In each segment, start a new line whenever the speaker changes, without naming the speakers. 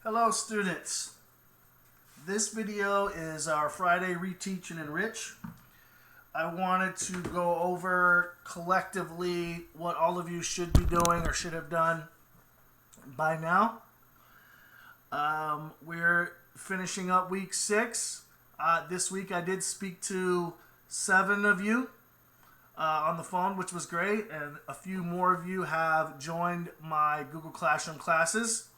Hello students, this video is our Friday Reteach and Enrich. I wanted to go over collectively what all of you should be doing or should have done by now. We're finishing up week 6. This week I did speak to 7 of you on the phone, which was great, and a few more of you have joined my Google Classroom classes.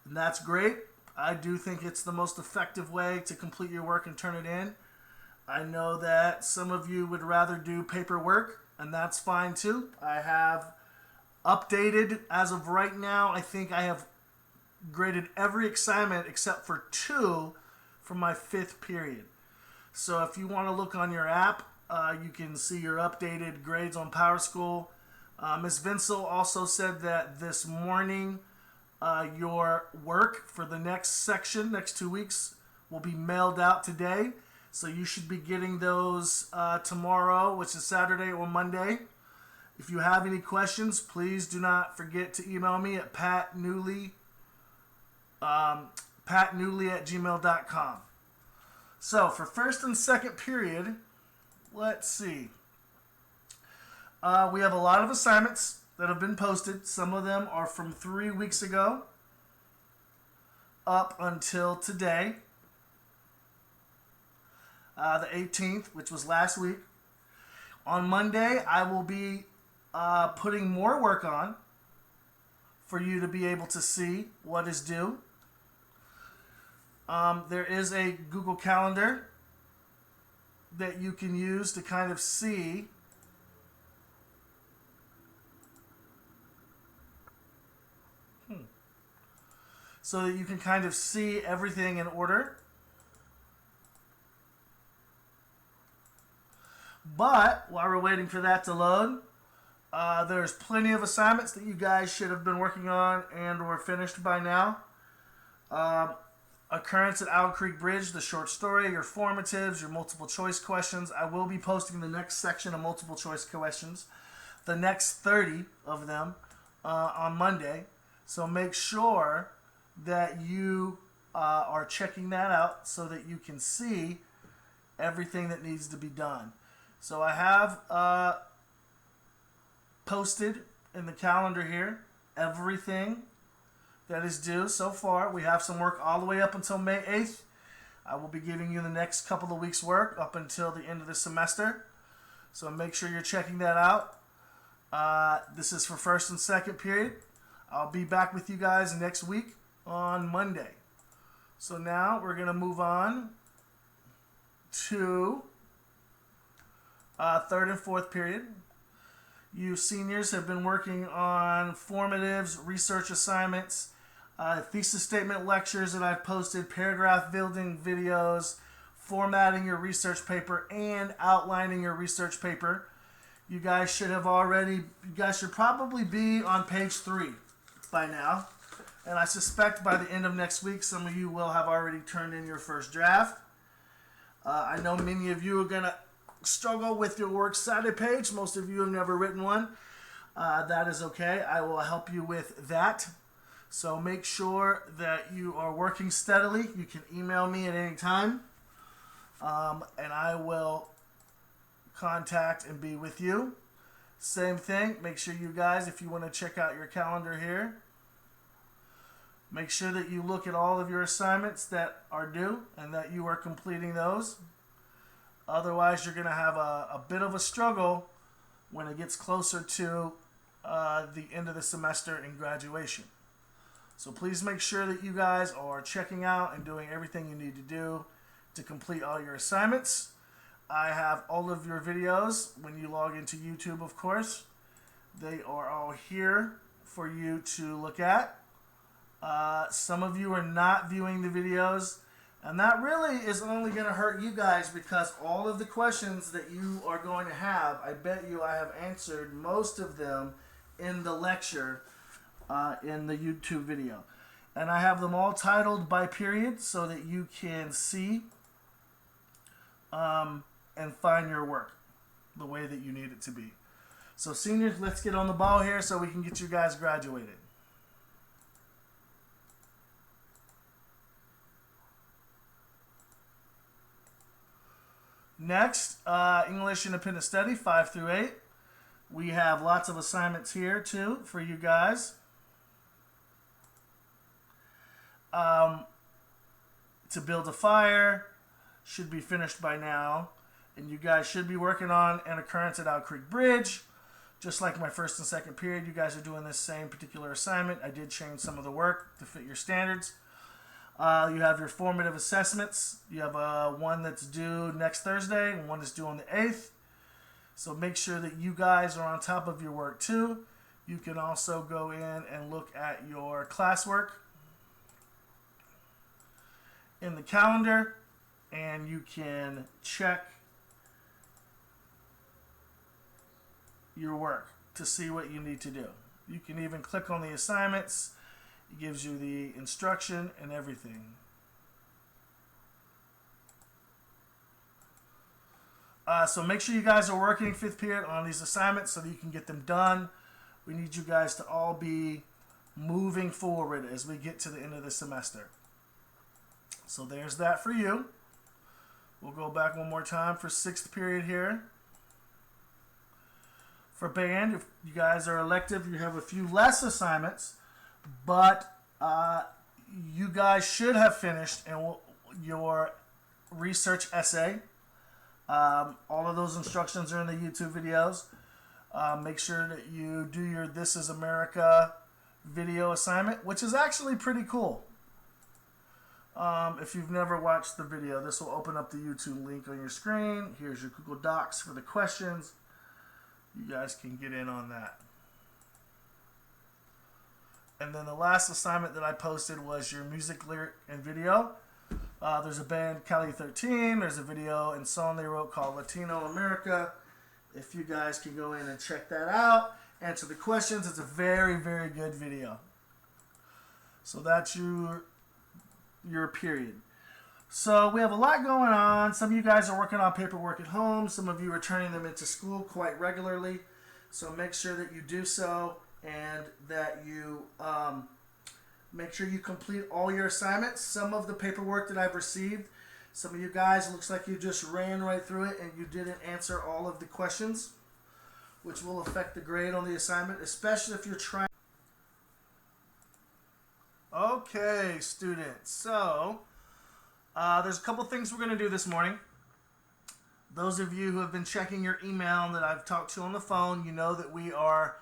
And that's great. I do think it's the most effective way to complete your work and turn it in. I know that some of you would rather do paperwork, and that's fine too. I have updated, as of right now, I think I have graded every assignment except for 2 from my 5th period. So if you want to look on your app, you can see your updated grades on PowerSchool. Ms. Vinsel also said that this morning your work for the next section, next 2 weeks, will be mailed out today. So you should be getting those tomorrow, which is Saturday or Monday. If you have any questions, please do not forget to email me at patnewley@gmail.com. So for first and second period, let's see. We have a lot of assignments that have been posted. Some of them are from 3 weeks ago up until today, the 18th, which was last week. On Monday, I will be putting more work on for you to be able to see what is due. There is a Google Calendar that you can use to kind of see so that you can kind of see everything in order. But while we're waiting for that to load, there's plenty of assignments that you guys should have been working on and were finished by now. Occurrence at Owl Creek Bridge, the short story, your formatives, your multiple choice questions. I will be posting the next section of multiple choice questions, the next 30 of them, on Monday. So make sure that you are checking that out so that you can see everything that needs to be done. So I have posted in the calendar here everything that is due so far. We have some work all the way up until May 8th. I will be giving you the next couple of weeks' work up until the end of the semester. So make sure you're checking that out. This is for first and second period. I'll be back with you guys next week on Monday. So now we're going to move on to third and fourth period. You seniors have been working on formatives, research assignments, thesis statement lectures that I've posted, paragraph building videos, formatting your research paper, and outlining your research paper. You guys should probably be on page 3 by now. And I suspect by the end of next week, some of you will have already turned in your first draft. I know many of you are going to struggle with your works cited page. Most of you have never written one. That is okay. I will help you with that. So make sure that you are working steadily. You can email me at any time, and I will contact and be with you. Same thing. Make sure you guys, if you want to check out your calendar here, make sure that you look at all of your assignments that are due and that you are completing those. Otherwise, you're going to have a bit of a struggle when it gets closer to the end of the semester and graduation. So please make sure that you guys are checking out and doing everything you need to do to complete all your assignments. I have all of your videos when you log into YouTube, of course. They are all here for you to look at. Some of you are not viewing the videos, and that really is only going to hurt you guys because all of the questions that you are going to have, I bet you I have answered most of them in the lecture in the YouTube video. And I have them all titled by period so that you can see and find your work the way that you need it to be. So seniors, let's get on the ball here so we can get you guys graduated. Next, English Independent Study 5 through 8. We have lots of assignments here too for you guys. To build a fire should be finished by now. And you guys should be working on an occurrence at Owl Creek Bridge. Just like my first and second period, you guys are doing this same particular assignment. I did change some of the work to fit your standards. You have your formative assessments. You have one that's due next Thursday and one that's due on the 8th. So make sure that you guys are on top of your work too. You can also go in and look at your classwork in the calendar, and you can check your work to see what you need to do. You can even click on the assignments. It gives you the instruction and everything. So make sure you guys are working 5th period on these assignments so that you can get them done. We need you guys to all be moving forward as we get to the end of the semester. So there's that for you. We'll go back one more time for 6th period here. For band, if you guys are elective, you have a few less assignments, but you guys should have finished your research essay. All of those instructions are in the YouTube videos. Make sure that you do your This is America video assignment, which is actually pretty cool. If you've never watched the video, this will open up the YouTube link on your screen. Here's your Google Docs for the questions. You guys can get in on that. And then the last assignment that I posted was your music, lyric, and video. There's a band, Cali 13. There's a video and song they wrote called Latino America. If you guys can go in and check that out, answer the questions. It's a very, very good video. So that's your period. So we have a lot going on. Some of you guys are working on paperwork at home. Some of you are turning them into school quite regularly. So make sure that you do so, and that you make sure you complete all your assignments. Some of the paperwork that I've received, some of you guys, it looks like you just ran right through it and you didn't answer all of the questions, which will affect the grade on the assignment, especially if you're trying. Okay, students, so there's a couple things we're going to do this morning. Those of you who have been checking your email that I've talked to on the phone, you know that we are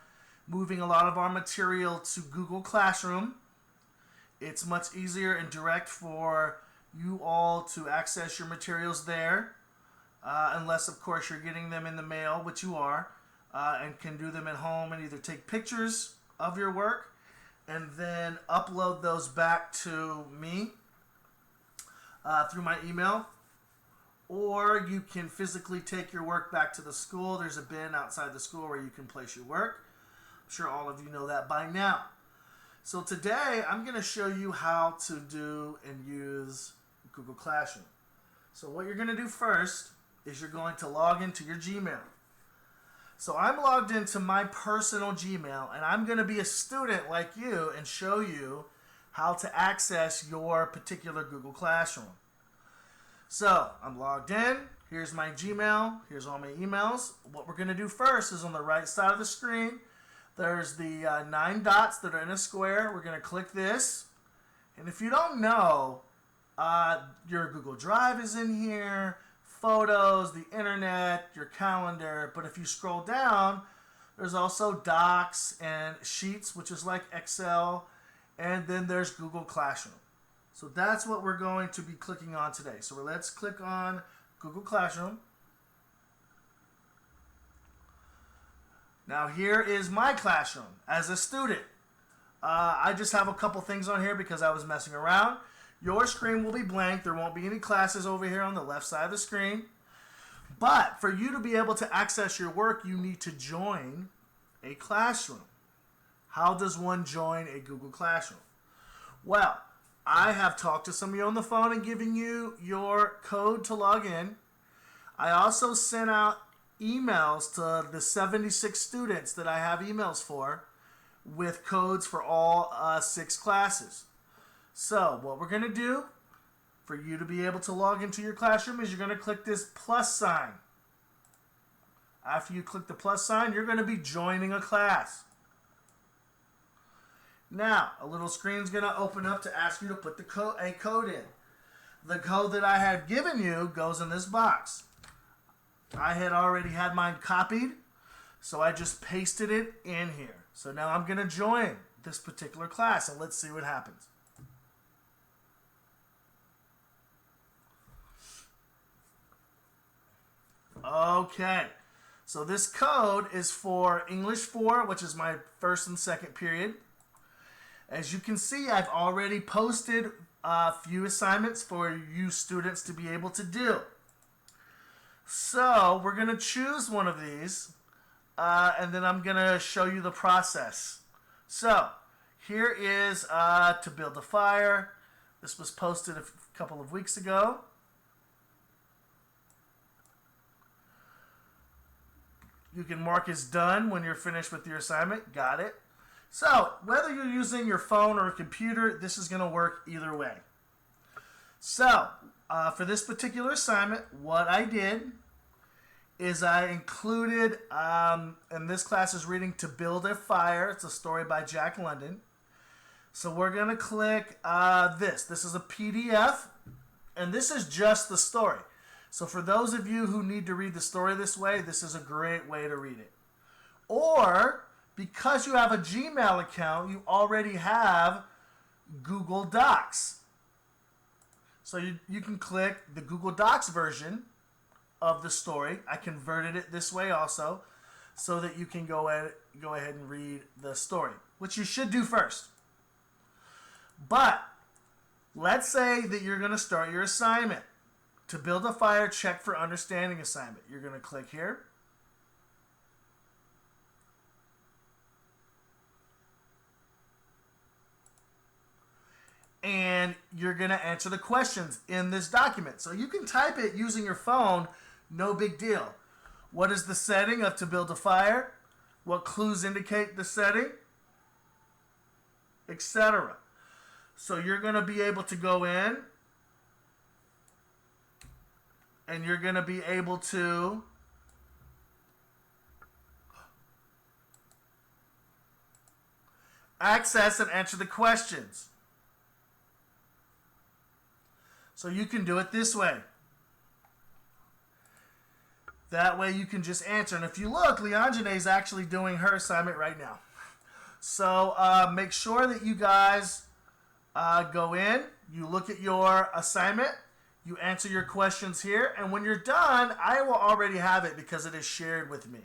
moving a lot of our material to Google Classroom. It's much easier and direct for you all to access your materials there, unless, of course, you're getting them in the mail, which you are, and can do them at home and either take pictures of your work and then upload those back to me through my email, or you can physically take your work back to the school. There's a bin outside the school where you can place your work. I'm sure all of you know that by now. So today I'm going to show you how to do and use Google Classroom. So what you're going to do first is you're going to log into your Gmail. So I'm logged into my personal Gmail, and I'm going to be a student like you and show you how to access your particular Google Classroom. So I'm logged in. Here's my Gmail. Here's all my emails. What we're going to do first is on the right side of the screen, there's the 9 dots that are in a square. We're going to click this. And if you don't know, your Google Drive is in here, photos, the internet, your calendar. But if you scroll down, there's also Docs and Sheets, which is like Excel. And then there's Google Classroom. So that's what we're going to be clicking on today. So let's click on Google Classroom. Now here is my classroom as a student. I just have a couple things on here because I was messing around. Your screen will be blank. There won't be any classes over here on the left side of the screen. But for you to be able to access your work, you need to join a classroom. How does one join a Google Classroom? Well, I have talked to some of you on the phone and given you your code to log in. I also sent out emails to the 76 students that I have emails for with codes for all 6 classes. So what we're going to do, for you to be able to log into your classroom is you're going to click this plus sign. After you click the plus sign, you're going to be joining a class. Now, a little screen is going to open up to ask you to put a code in. The code that I have given you goes in this box. I had already had mine copied, so I just pasted it in here. So now I'm going to join this particular class, and let's see what happens. Okay, so this code is for English 4, which is my first and second period. As you can see, I've already posted a few assignments for you students to be able to do. So we're going to choose one of these, and then I'm going to show you the process. So here is to build a fire. This was posted a couple of weeks ago. You can mark as done when you're finished with your assignment. Got it. So whether you're using your phone or a computer, this is going to work either way. So for this particular assignment, what I did is I included, and this class is reading To Build a Fire. It's a story by Jack London. So we're going to click this. This is a PDF, and this is just the story. So for those of you who need to read the story this way, this is a great way to read it. Or, because you have a Gmail account, you already have Google Docs. So you can click the Google Docs version of the story. I converted it this way also, so that you can go ahead and read the story, which you should do first. But let's say that you're going to start your assignment. To build a fire, check for understanding assignment. You're going to click here. And you're going to answer the questions in this document. So you can type it using your phone, no big deal. What is the setting of To Build a Fire? What clues indicate the setting? Etc. So you're going to be able to go in, and you're going to be able to access and answer the questions. So you can do it this way. That way you can just answer. And if you look, Leonjane is actually doing her assignment right now. So make sure that you guys go in, you look at your assignment, you answer your questions here, and when you're done, I will already have it because it is shared with me.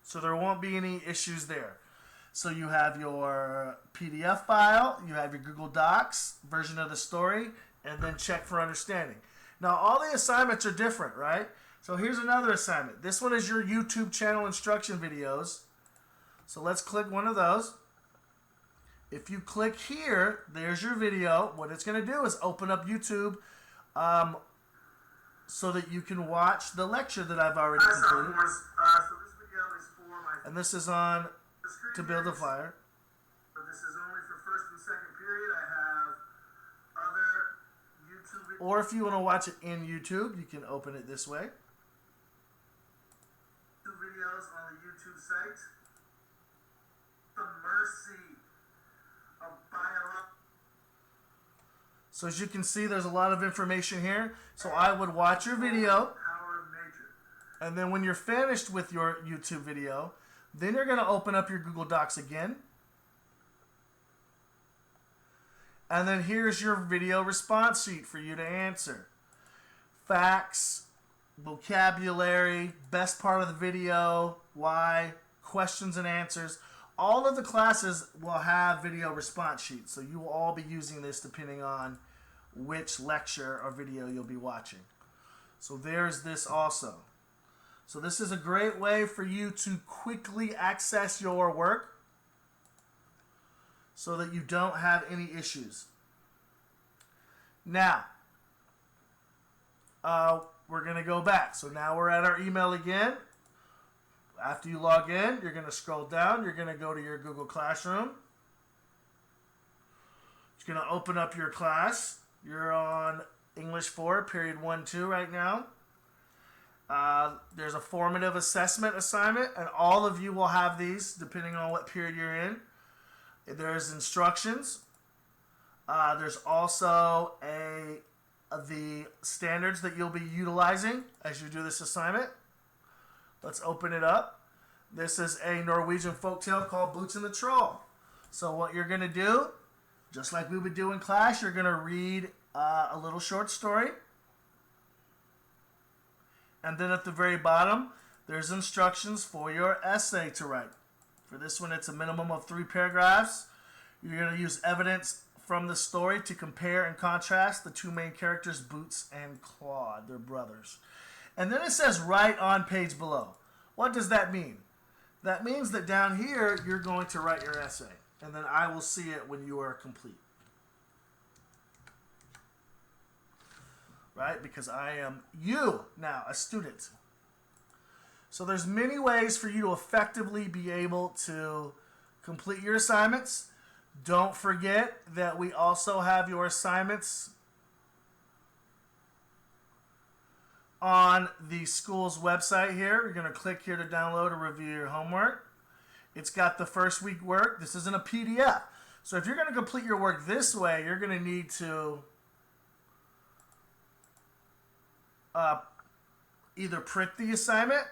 So there won't be any issues there. So you have your PDF file, you have your Google Docs version of the story, and then check for understanding. Now all the assignments are different, right? So here's another assignment. This one is your YouTube channel instruction videos. So let's click one of those. If you click here, there's your video. What it's going to do is open up YouTube so that you can watch the lecture that I've already completed. And this is on To Build a Fire.
This is only for first and second period. I have other YouTube
Or if you want to watch it in YouTube, you can open it this way.
videos on the YouTube site. The mercy of biology.
So as you can see, there's a lot of information here. So I would watch your video,
Power of nature.
and then when you're finished with your YouTube video, then you're going to open up your Google Docs again. And then here's your video response sheet for you to answer. Facts, vocabulary, best part of the video, why, questions and answers. All of the classes will have video response sheets, so you will all be using this depending on which lecture or video you'll be watching. So there's this also. So this is a great way for you to quickly access your work so that you don't have any issues. Now, we're going to go back. So now we're at our email again. After you log in, you're going to scroll down. You're going to go to your Google Classroom. going to open up your class. You're on English 4, period 1-2 right now. There's a formative assessment assignment, and all of you will have these depending on what period you're in. There's instructions. There's also the standards that you'll be utilizing as you do this assignment. Let's open it up. This is a Norwegian folktale called Boots and the Troll. So what you're going to do, just like we would do in class, you're going to read a little short story. And then at the very bottom, there's instructions for your essay to write. For this one, it's a minimum of 3 paragraphs. You're going to use evidence from the story to compare and contrast the 2 main characters, Boots and Claude, their brothers. And then it says right on page below. What does that mean? That means that down here, you're going to write your essay. And then I will see it when you are complete. Right? Because I am you now, a student. So there's many ways for you to effectively be able to complete your assignments. Don't forget that we also have your assignments on the school's website here. You're going to click here to download or review your homework. It's got the first week work. This isn't a PDF. So if you're going to complete your work this way, you're going to need to either print the assignment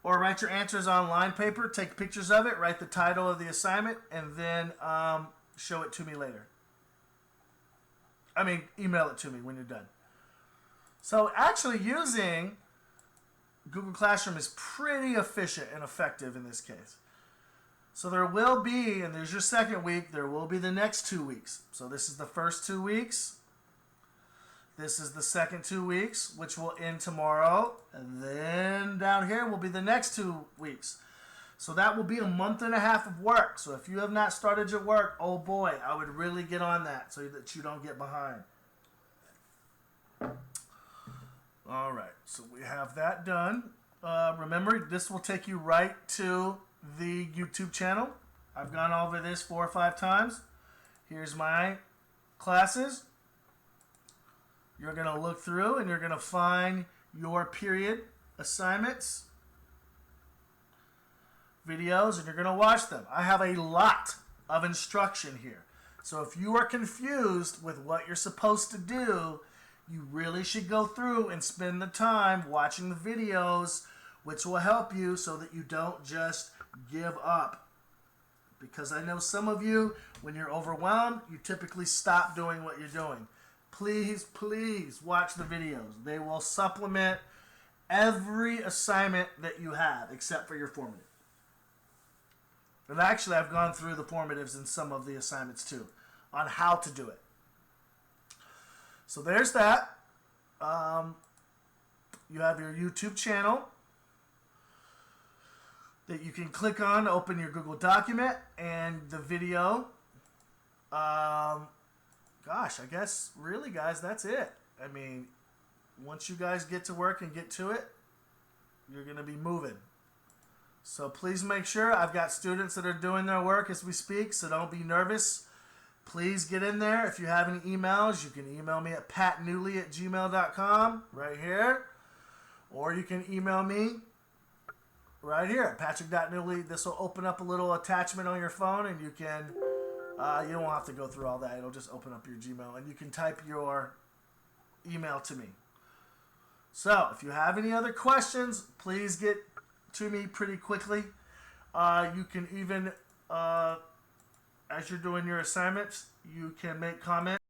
or write your answers on line paper, take pictures of it, write the title of the assignment, and then show it to me later. Email it to me when you're done. So actually using Google Classroom is pretty efficient and effective in this case. So there will be, and there's your second week, there will be the next 2 weeks. So this is the first 2 weeks. This is the second 2 weeks, which will end tomorrow. And then down here will be the next 2 weeks. So that will be a month and a half of work. So if you have not started your work, oh boy, I would really get on that so that you don't get behind. All right, so we have that done. Remember, this will take you right to the YouTube channel. I've gone over this 4 or 5 times. Here's my classes. You're going to look through and you're going to find your period assignments, videos, and you're going to watch them. I have a lot of instruction here. So if you are confused with what you're supposed to do, you really should go through and spend the time watching the videos, which will help you so that you don't just give up. Because I know some of you, when you're overwhelmed, you typically stop doing what you're doing. Please, please watch the videos. They will supplement every assignment that you have, except for your formative. And actually, I've gone through the formatives in some of the assignments too, on how to do it. So there's that. You have your YouTube channel that you can click on to open your Google document and the video. Gosh, I guess really, guys, that's it. Once you guys get to work and get to it, you're going to be moving. So please make sure, I've got students that are doing their work as we speak, so don't be nervous. Please get in there. If you have any emails, you can email me at patnewley@gmail.com right here. Or you can email me right here at patrick.newley. This will open up a little attachment on your phone, and you can, you don't have to go through all that. It'll just open up your Gmail, and you can type your email to me. So if you have any other questions, please get to me pretty quickly. You can even, as you're doing your assignments, you can make comments.